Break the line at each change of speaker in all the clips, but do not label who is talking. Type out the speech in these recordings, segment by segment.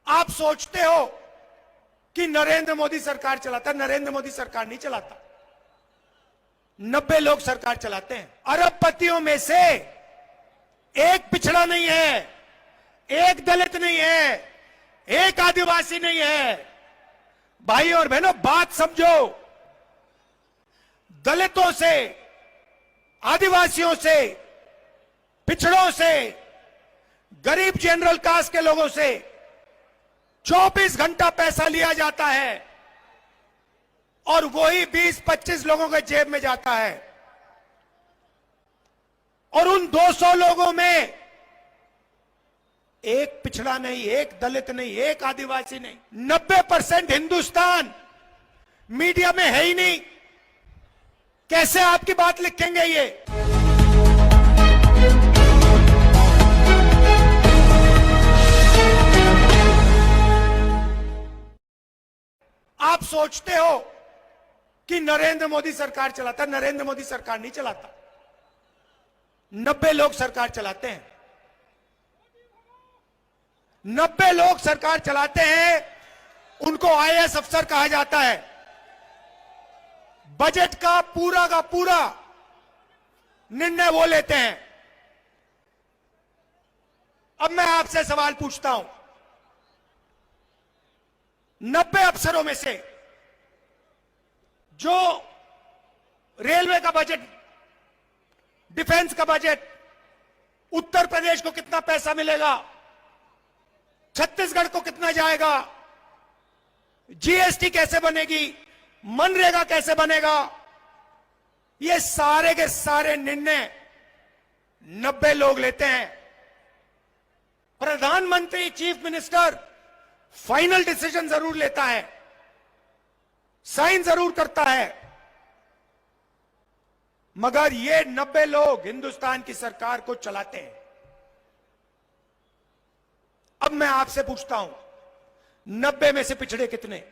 आप सोचते हो कि नरेंद्र मोदी सरकार चलाता, नरेंद्र मोदी सरकार नहीं चलाता। 90 लोग सरकार चलाते हैं। अरबपतियों में से एक पिछड़ा नहीं है, एक दलित नहीं है, एक आदिवासी नहीं है। भाई और बहनों, बात समझो। दलितों से, आदिवासियों से, पिछड़ों से, गरीब जनरल कास्ट के लोगों से 24 घंटा पैसा लिया जाता है और वही 20-25 लोगों के जेब में जाता है। और उन 200 लोगों में एक पिछड़ा नहीं, एक दलित नहीं, एक आदिवासी नहीं। 90% हिंदुस्तान मीडिया में है ही नहीं। कैसे आपकी बात लिखेंगे ये? आप सोचते हो कि नरेंद्र मोदी सरकार चलाता, नरेंद्र मोदी सरकार नहीं चलाता। 90 लोग सरकार चलाते हैं। 90 लोग सरकार चलाते हैं। उनको आईएएस अफसर कहा जाता है। बजट का पूरा निर्णय वो लेते हैं। अब मैं आपसे सवाल पूछता हूं, 90 अफसरों में से जो रेलवे का बजट, डिफेंस का बजट, उत्तर प्रदेश को कितना पैसा मिलेगा, छत्तीसगढ़ को कितना जाएगा, जीएसटी कैसे बनेगी, मनरेगा कैसे बनेगा, ये सारे के सारे निर्णय 90 लोग लेते हैं। प्रधानमंत्री, चीफ मिनिस्टर फाइनल डिसीजन जरूर लेता है, साइन जरूर करता है, मगर ये 90 लोग हिंदुस्तान की सरकार को चलाते हैं। अब मैं आपसे पूछता हूं, 90 में से पिछड़े कितने?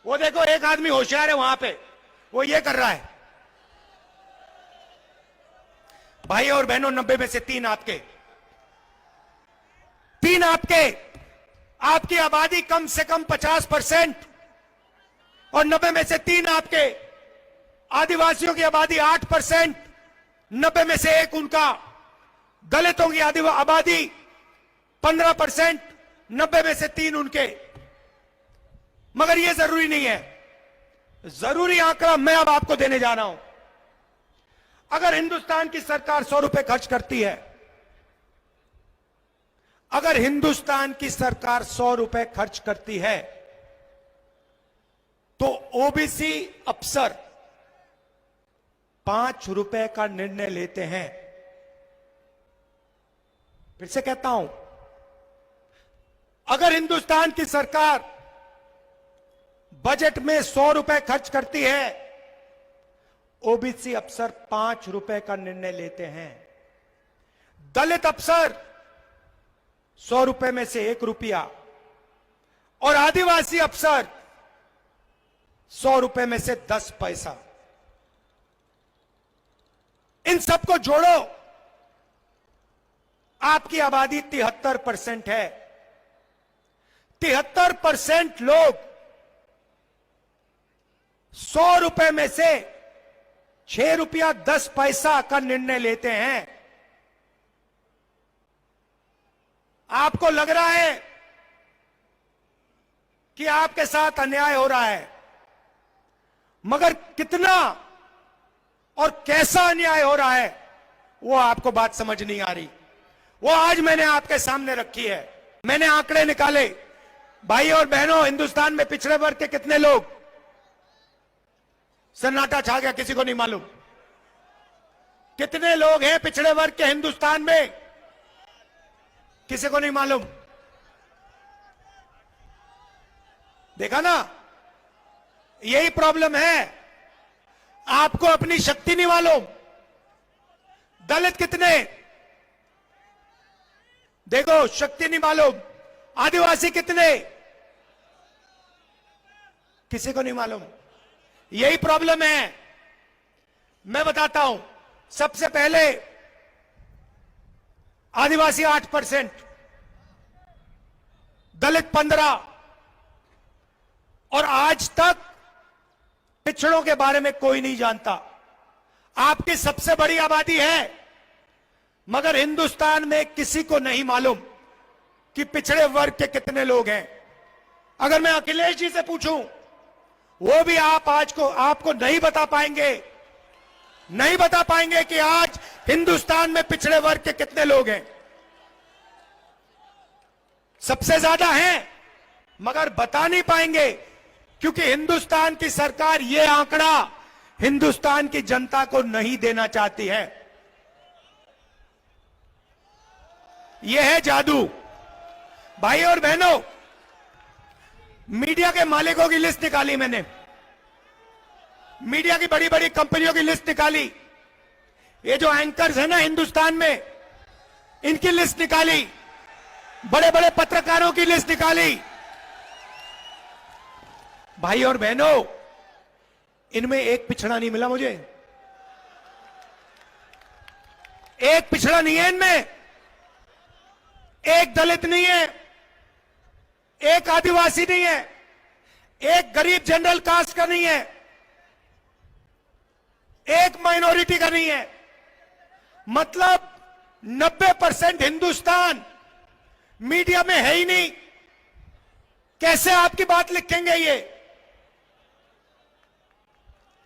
वो देखो, एक आदमी होशियार है वहां पे, वो ये कर रहा है। भाई और बहनों, 90 में से 3 आपके, 3 आपके। आपकी आबादी कम से कम 50% और 90 में से 3 आपके। आदिवासियों की आबादी 8%, 90 में से 1 उनका। दलितों की आबादी 15%, 90 में से 3 उनके। मगर यह जरूरी नहीं है। जरूरी आंकड़ा मैं अब आपको देने जा रहा हूं। अगर हिंदुस्तान की सरकार 100 रुपए खर्च करती है, अगर हिंदुस्तान की सरकार 100 रुपए खर्च करती है, तो ओबीसी अफसर 5 रुपए का निर्णय लेते हैं। फिर से कहता हूं, अगर हिंदुस्तान की सरकार बजट में 100 रुपए खर्च करती है, ओबीसी अफसर 5 रुपए का निर्णय लेते हैं। दलित अफसर 100 रुपए में से 1 रुपया और आदिवासी अफसर 100 रुपए में से 10 पैसा। इन सबको जोड़ो, आपकी आबादी 73% है। 73% लोग 100 रुपए में से 6 रुपया 10 पैसा का निर्णय लेते हैं। आपको लग रहा है कि आपके साथ अन्याय हो रहा है, मगर कितना और कैसा अन्याय हो रहा है वो आपको बात समझ नहीं आ रही। वो आज मैंने आपके सामने रखी है। मैंने आंकड़े निकाले। भाई और बहनों, हिंदुस्तान में पिछड़े वर्ग के कितने लोग? सन्नाटा छा गया, किसी को नहीं मालूम। कितने लोग हैं पिछड़े वर्ग के हिंदुस्तान में? किसी को नहीं मालूम। देखा ना, यही प्रॉब्लम है। आपको अपनी शक्ति नहीं मालूम। दलित कितने? देखो, शक्ति नहीं मालूम। आदिवासी कितने? किसी को नहीं मालूम। यही प्रॉब्लम है। मैं बताता हूं। सबसे पहले आदिवासी 8%, दलित 15, और आज तक पिछड़ों के बारे में कोई नहीं जानता। आपकी सबसे बड़ी आबादी है, मगर हिंदुस्तान में किसी को नहीं मालूम कि पिछड़े वर्ग के कितने लोग हैं। अगर मैं अखिलेश जी से पूछूं, वो भी आपको नहीं बता पाएंगे कि आज हिंदुस्तान में पिछड़े वर्ग के कितने लोग हैं। सबसे ज्यादा हैं, मगर बता नहीं पाएंगे, क्योंकि हिंदुस्तान की सरकार ये आंकड़ा हिंदुस्तान की जनता को नहीं देना चाहती है। यह है जादू। भाई और बहनों, मीडिया के मालिकों की लिस्ट निकाली मैंने, मीडिया की बड़ी बड़ी कंपनियों की लिस्ट निकाली, ये जो एंकर्स है ना हिंदुस्तान में, इनकी लिस्ट निकाली, बड़े बड़े पत्रकारों की लिस्ट निकाली। भाई और बहनों, इनमें एक पिछड़ा नहीं मिला मुझे, एक पिछड़ा नहीं है इनमें, एक दलित नहीं है, एक आदिवासी नहीं है, एक गरीब जनरल कास्ट का नहीं है, एक माइनॉरिटी का नहीं है। मतलब 90% हिंदुस्तान मीडिया में है ही नहीं। कैसे आपकी बात लिखेंगे ये?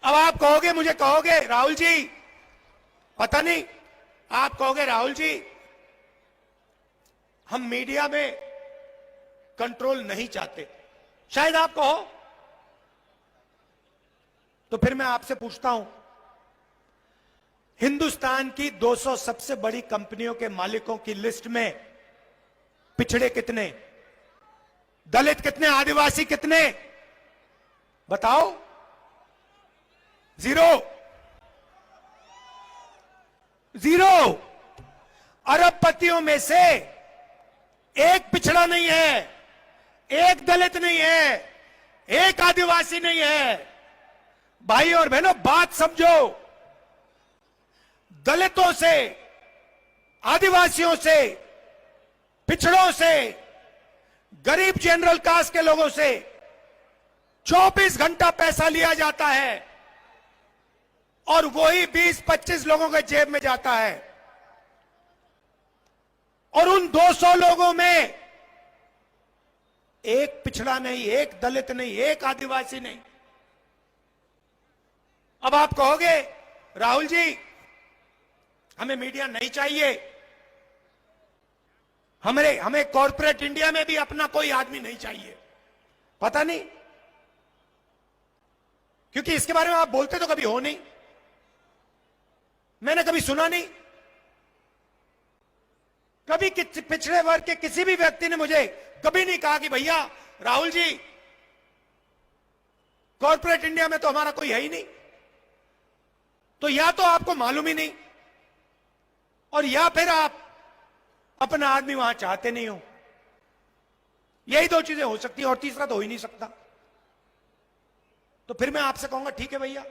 अब आप कहोगे, मुझे कहोगे राहुल जी, पता नहीं, आप कहोगे राहुल जी हम मीडिया में कंट्रोल नहीं चाहते, शायद आप कहो। तो फिर मैं आपसे पूछता हूं, हिंदुस्तान की 200 सबसे बड़ी कंपनियों के मालिकों की लिस्ट में पिछड़े कितने, दलित कितने, आदिवासी कितने? बताओ। जीरो। अरबपतियों में से एक पिछड़ा नहीं है, एक दलित नहीं है, एक आदिवासी नहीं है। भाई और बहनों, बात समझो। दलितों से, आदिवासियों से, पिछड़ों से, गरीब जनरल कास्ट के लोगों से 24 घंटा पैसा लिया जाता है और वही 20-25 लोगों के जेब में जाता है। और उन 200 लोगों में एक पिछड़ा नहीं, एक दलित नहीं, एक आदिवासी नहीं। अब आप कहोगे राहुल जी हमें मीडिया नहीं चाहिए, हमें कॉर्पोरेट इंडिया में भी अपना कोई आदमी नहीं चाहिए। पता नहीं, क्योंकि इसके बारे में आप बोलते तो कभी हो नहीं, मैंने कभी सुना नहीं। कभी पिछड़े वर्ग के किसी भी व्यक्ति ने मुझे कभी नहीं कहा कि भैया राहुल जी कॉर्पोरेट इंडिया में तो हमारा कोई है ही नहीं। तो या तो आपको मालूम ही नहीं, और या फिर आप अपना आदमी वहां चाहते नहीं हो। यही दो चीजें हो सकती हैं, और तीसरा तो हो ही नहीं सकता। तो फिर मैं आपसे कहूंगा ठीक है भैया,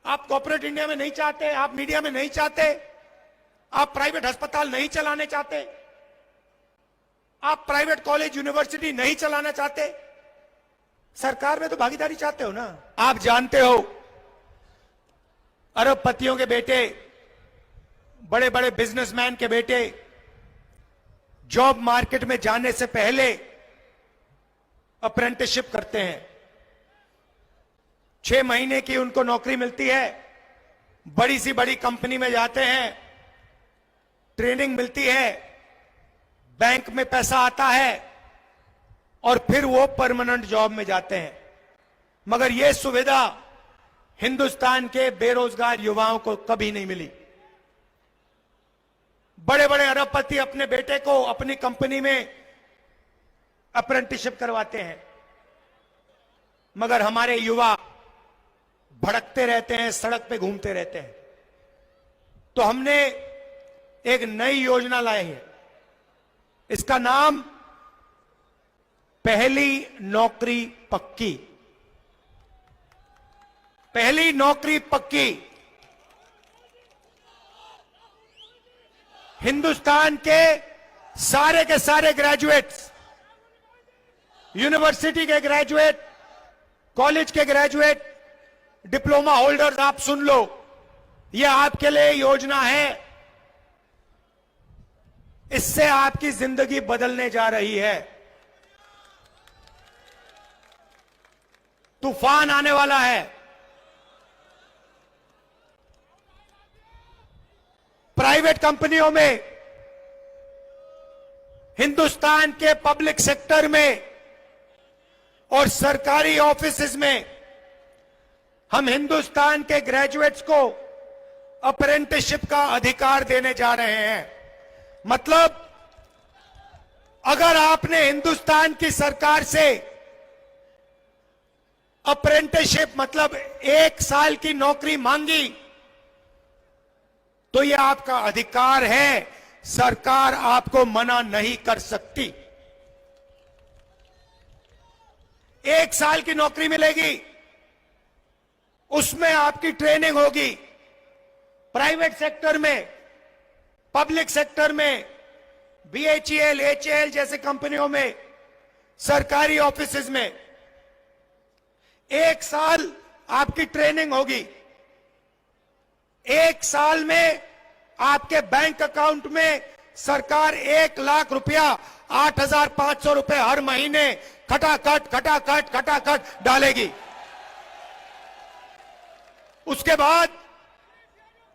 आप कॉर्पोरेट इंडिया में नहीं चाहते, आप मीडिया में नहीं चाहते, आप प्राइवेट अस्पताल नहीं चलाने चाहते, आप प्राइवेट कॉलेज यूनिवर्सिटी नहीं चलाना चाहते, सरकार में तो भागीदारी चाहते हो ना। आप जानते हो अरबपतियों के बेटे, बड़े बड़े बिजनेसमैन के बेटे जॉब मार्केट में जाने से पहले अप्रेंटिसशिप करते हैं। 6 महीने की उनको नौकरी मिलती है, बड़ी सी बड़ी कंपनी में जाते हैं, ट्रेनिंग मिलती है, बैंक में पैसा आता है और फिर वो परमानेंट जॉब में जाते हैं। मगर ये सुविधा हिंदुस्तान के बेरोजगार युवाओं को कभी नहीं मिली। बड़े बड़े अरबपति अपने बेटे को अपनी कंपनी में अप्रेंटिसशिप करवाते हैं, मगर हमारे युवा भड़कते रहते हैं, सड़क पे घूमते रहते हैं। तो हमने एक नई योजना लाई है, इसका नाम पहली नौकरी पक्की। पहली नौकरी पक्की। हिंदुस्तान के सारे ग्रेजुएट्स यूनिवर्सिटी के ग्रेजुएट, कॉलेज के ग्रेजुएट, डिप्लोमा होल्डर्स, आप सुन लो, यह आपके लिए योजना है। इससे आपकी जिंदगी बदलने जा रही है। तूफान आने वाला है। प्राइवेट कंपनियों में, हिंदुस्तान के पब्लिक सेक्टर में और सरकारी ऑफिसेज में हम हिंदुस्तान के ग्रेजुएट्स को अप्रेंटिसशिप का अधिकार देने जा रहे हैं। मतलब अगर आपने हिंदुस्तान की सरकार से अप्रेंटिसशिप मतलब 1 साल की नौकरी मांगी तो यह आपका अधिकार है, सरकार आपको मना नहीं कर सकती। 1 साल की नौकरी मिलेगी, उसमें आपकी ट्रेनिंग होगी। प्राइवेट सेक्टर में, पब्लिक सेक्टर में, बीएचईएल, एचएएल जैसे कंपनियों में, सरकारी ऑफिसेज में 1 साल आपकी ट्रेनिंग होगी। 1 साल में आपके बैंक अकाउंट में सरकार 1 लाख रुपया, 8,500 रुपए हर महीने खटाखट डालेगी। उसके बाद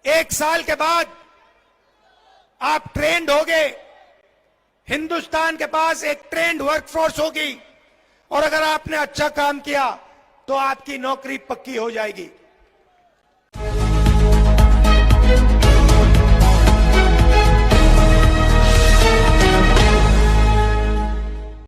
1 साल के बाद आप ट्रेंड होगे। हिंदुस्तान के पास एक ट्रेंड वर्कफोर्स होगी और अगर आपने अच्छा काम किया तो आपकी नौकरी पक्की हो जाएगी।